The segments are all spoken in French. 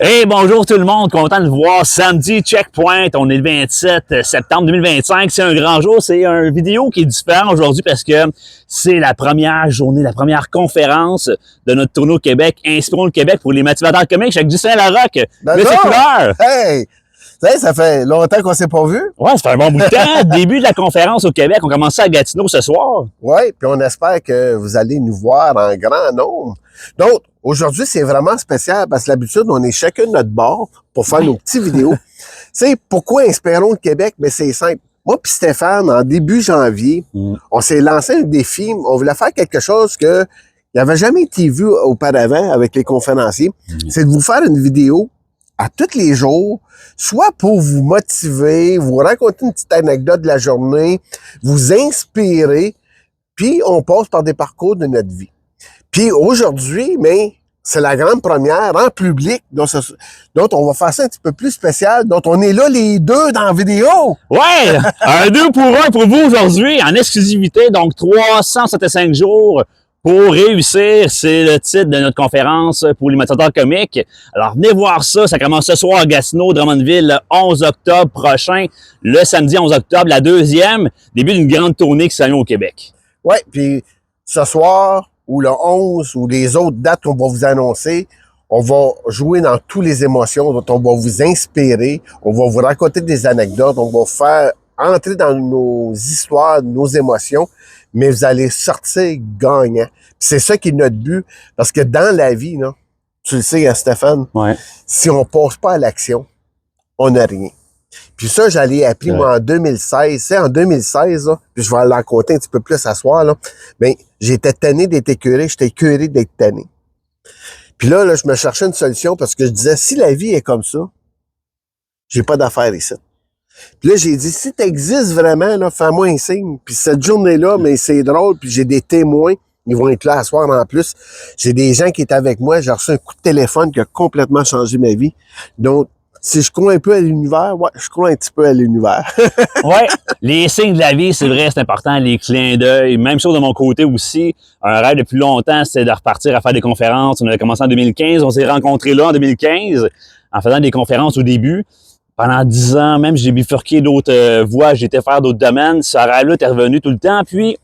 Hey, bonjour tout le monde, content de vous voir samedi, Checkpoint, on est le 27 septembre 2025, c'est un grand jour, c'est une vidéo qui est différente aujourd'hui parce que c'est la première journée, la première conférence de notre tournoi au Québec, Inspirons le Québec pour les motivateurs comiques avec Justin Larocque, Monsieur Couleur. Hey! Ça fait longtemps qu'on s'est pas vu. Ouais, ça fait un bon bout de temps. Début de la conférence au Québec, on commence à Gatineau ce soir. Oui, puis on espère que vous allez nous voir en grand nombre. Donc, aujourd'hui, c'est vraiment spécial parce que d'habitude, on est chacun de notre bord pour faire nos petites vidéos. C'est pourquoi Inspirons le Québec? Mais c'est simple. Moi puis Stéphane, en début janvier, on s'est lancé un défi. On voulait faire quelque chose que il n'avait jamais été vu auparavant avec les conférenciers. C'est de vous faire une vidéo à tous les jours, soit pour vous motiver, vous raconter une petite anecdote de la journée, vous inspirer, puis on passe par des parcours de notre vie. Puis aujourd'hui, mais c'est la grande première en public, donc on va faire ça un petit peu plus spécial, donc on est là les deux dans la vidéo. Ouais, un 2 pour 1 pour vous aujourd'hui, en exclusivité, donc 365 jours pour réussir, c'est le titre de notre conférence pour les motivateurs comiques. Alors, venez voir ça. Ça commence ce soir à Gatineau, Drummondville, le 11 octobre prochain. Le samedi 11 octobre, la deuxième, début d'une grande tournée qui s'allume au Québec. Oui, puis ce soir, ou le 11, ou les autres dates qu'on va vous annoncer, on va jouer dans toutes les émotions, donc on va vous inspirer, on va vous raconter des anecdotes, on va vous faire entrer dans nos histoires, nos émotions, mais vous allez sortir gagnant. C'est ça qui est notre but, parce que dans la vie, là, tu le sais, hein, Stéphane, si on passe pas à l'action, on n'a rien. Puis ça, j'allais appris, moi, en 2016. C'est en 2016, là, puis je vais en raconter un petit peu plus à soir, là, mais j'étais tanné d'être écœuré, j'étais écœuré d'être tanné. Puis là, je me cherchais une solution parce que je disais, si la vie est comme ça, j'ai pas d'affaires ici. Puis là, j'ai dit, si t'existes vraiment, là, fais-moi un signe. Puis cette journée-là, mais c'est drôle, puis j'ai des témoins, ils vont être là à soir en plus. J'ai des gens qui étaient avec moi, j'ai reçu un coup de téléphone qui a complètement changé ma vie. Donc, si je crois un peu à l'univers, ouais, je crois un petit peu à l'univers. Ouais, les signes de la vie, c'est vrai, c'est important, les clins d'œil. Même chose de mon côté aussi. Un rêve depuis longtemps, c'était de repartir à faire des conférences. On avait commencé en 2015, on s'est rencontrés là en 2015, en faisant des conférences au début. Pendant 10 ans, même, j'ai bifurqué d'autres voies, j'ai été faire d'autres domaines. Ce rêve-là est revenu tout le temps. Puis,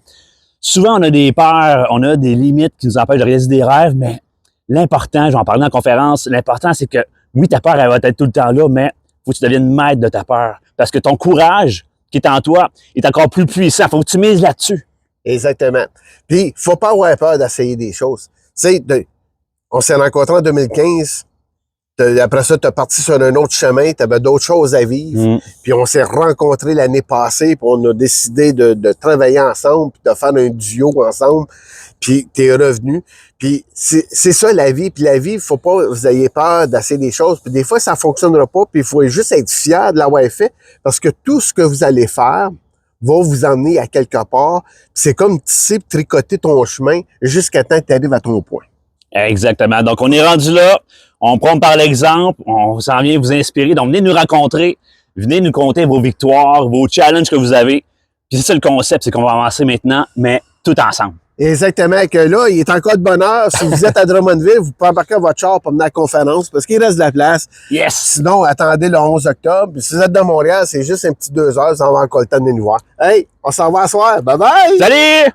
souvent, on a des peurs, on a des limites qui nous empêchent de réaliser des rêves, mais l'important, j'en parlais en conférence, l'important, c'est que, oui, ta peur, elle va être tout le temps là, mais faut que tu deviennes maître de ta peur. Parce que ton courage qui est en toi est encore plus puissant. Faut que tu mises là-dessus. Exactement. Puis, faut pas avoir peur d'essayer des choses. Tu sais, on s'est rencontrés en 2015. Après ça, tu es parti sur un autre chemin, tu avais d'autres choses à vivre. Puis on s'est rencontrés l'année passée, puis on a décidé de travailler ensemble, puis de faire un duo ensemble, puis tu es revenu. Puis c'est ça la vie. Puis la vie, faut pas que vous ayez peur d'essayer des choses. Puis des fois, ça fonctionnera pas, puis il faut juste être fier de l'avoir fait, parce que tout ce que vous allez faire va vous emmener à quelque part. C'est comme tisser, tricoter ton chemin jusqu'à temps que tu arrives à ton point. Exactement. Donc, on est rendu là. On prend par l'exemple. On s'en vient vous inspirer. Donc, venez nous rencontrer. Venez nous conter vos victoires, vos challenges que vous avez. Puis c'est ça le concept, c'est qu'on va avancer maintenant, mais tout ensemble. Exactement. Que là, il est encore de bonne heure. Si vous êtes à Drummondville, vous pouvez embarquer votre char pour venir à la conférence parce qu'il reste de la place. Yes! Sinon, attendez le 11 octobre. Puis si vous êtes de Montréal, c'est juste un petit 2 heures. Vous en avez encore le temps de venir nous voir. Hey, on s'en va à soir. Bye bye! Salut!